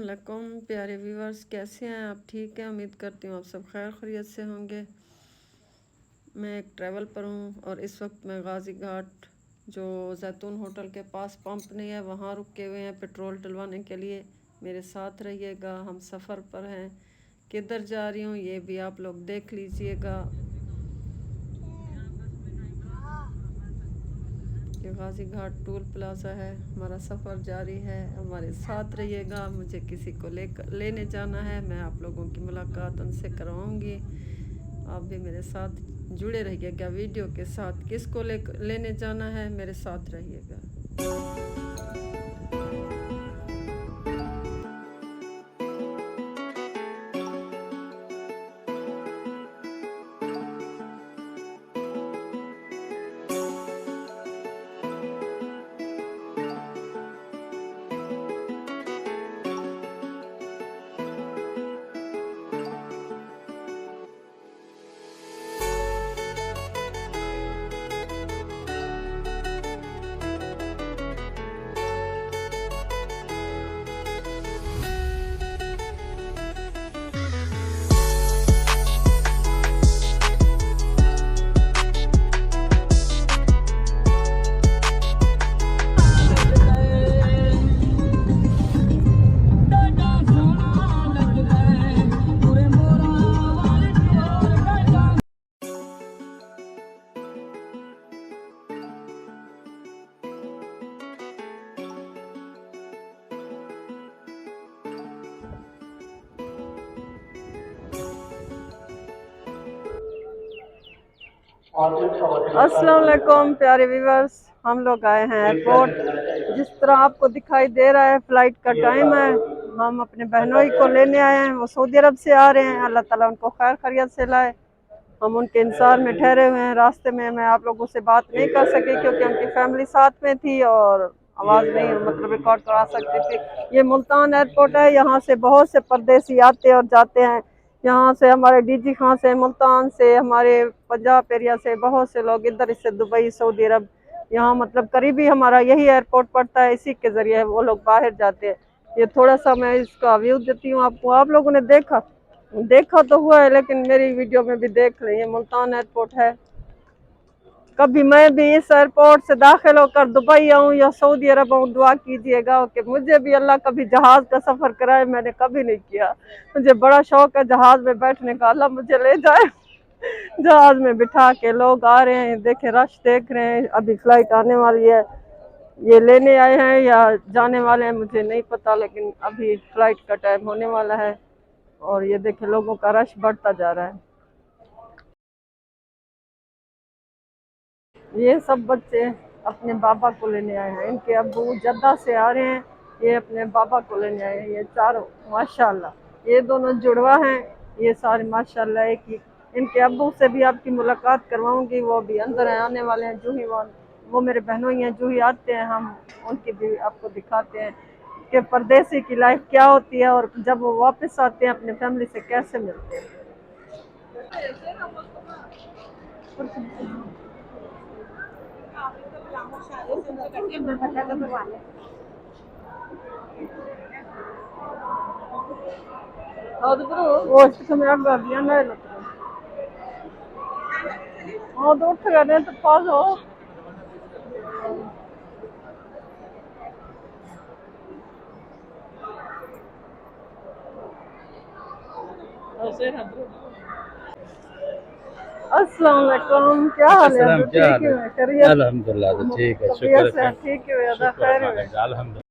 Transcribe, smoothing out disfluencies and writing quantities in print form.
अस्सलामुअलैकुम प्यारे व्यूवर्स, कैसे हैं आप? ठीक है, उम्मीद करती हूँ आप सब खैर खैरियत से होंगे। मैं एक ट्रैवल पर हूँ और इस वक्त मैं गाज़ी घाट जो जैतून होटल के पास पंप नहीं है वहाँ रुके हुए हैं पेट्रोल डलवाने के लिए। मेरे साथ रहिएगा, हम सफ़र पर हैं। किधर जा रही हूँ ये भी आप लोग देख लीजिएगा। ये गाज़ी घाट टोल प्लाजा है, हमारा सफ़र जारी है, हमारे साथ रहिएगा। मुझे किसी को लेने जाना है, मैं आप लोगों की मुलाकात उनसे करवाऊंगी। आप भी मेरे साथ जुड़े रहिएगा वीडियो के साथ। किसको लेने जाना है मेरे साथ रहिएगा। अस्सलाम वालेकुम प्यारे व्यूवर्स, हम लोग आए हैं एयरपोर्ट। जिस तरह आपको दिखाई दे रहा है फ्लाइट का टाइम है। हम अपने बहनोई को लेने आए हैं, वो सऊदी अरब से आ रहे हैं। अल्लाह ताला उनको खैर खैरियत से लाए। हम उनके इंतजार में ठहरे हुए हैं। रास्ते में मैं आप लोगों से बात नहीं कर सकी क्योंकि उनकी फैमिली साथ में थी और आवाज़ नहीं मतलब रिकॉर्ड करा सकती थी। ये मुल्तान एयरपोर्ट है, यहाँ से बहुत से परदेसी आते और जाते हैं। यहाँ से हमारे डीजी खां से, मुल्तान से, हमारे पंजाब एरिया से बहुत से लोग इधर से दुबई, सऊदी अरब, यहाँ मतलब करीबी हमारा यही एयरपोर्ट पड़ता है। इसी के ज़रिए वो लोग बाहर जाते हैं। ये थोड़ा सा मैं इसका व्यू देती हूँ आपको। आप लोगों ने देखा तो हुआ है लेकिन मेरी वीडियो में भी देख लें। ये मुल्तान एयरपोर्ट है। कभी मैं भी इस एयरपोर्ट से दाखिल होकर दुबई आऊँ या सऊदी अरब आऊँ, दुआ कीजिएगा कि मुझे भी अल्लाह कभी जहाज़ का सफ़र कराए। मैंने कभी नहीं किया, मुझे बड़ा शौक है जहाज़ में बैठने का। अल्लाह मुझे ले जाए। जहाज़ में बिठा के लोग आ रहे हैं, देखे रश देख रहे हैं। अभी फ्लाइट आने वाली है, ये लेने आए हैं या जाने वाले हैं मुझे नहीं पता, लेकिन अभी फ्लाइट का टाइम होने वाला है और ये देखे लोगों का रश बढ़ता जा रहा है। ये सब बच्चे अपने बाबा को लेने आए हैं। इनके अब्बू जद्दा से आ रहे हैं, ये अपने बाबा को लेने आए हैं। ये चारों माशाल्लाह, ये दोनों जुड़वा हैं। ये सारे माशाल्लाह एक ही। इनके अब्बू से भी आपकी मुलाकात करवाऊंगी, वो भी अंदर हैं, आने वाले हैं। जूही वो मेरे बहनों ही हैं। जूही आते हैं, हम उनकी भी आपको दिखाते हैं कि परदेसी की लाइफ क्या होती है और जब वो वापस आते हैं अपने फैमिली से कैसे मिलते हैं। Hoje também agora, né? O do treinamento falou. अस्सलाम वालेकुम, क्या हाल है? क्या हाल है? खैरियत? अल्हम्दुलिल्लाह, ठीक है, शुक्र है। ठीक है, खैर है।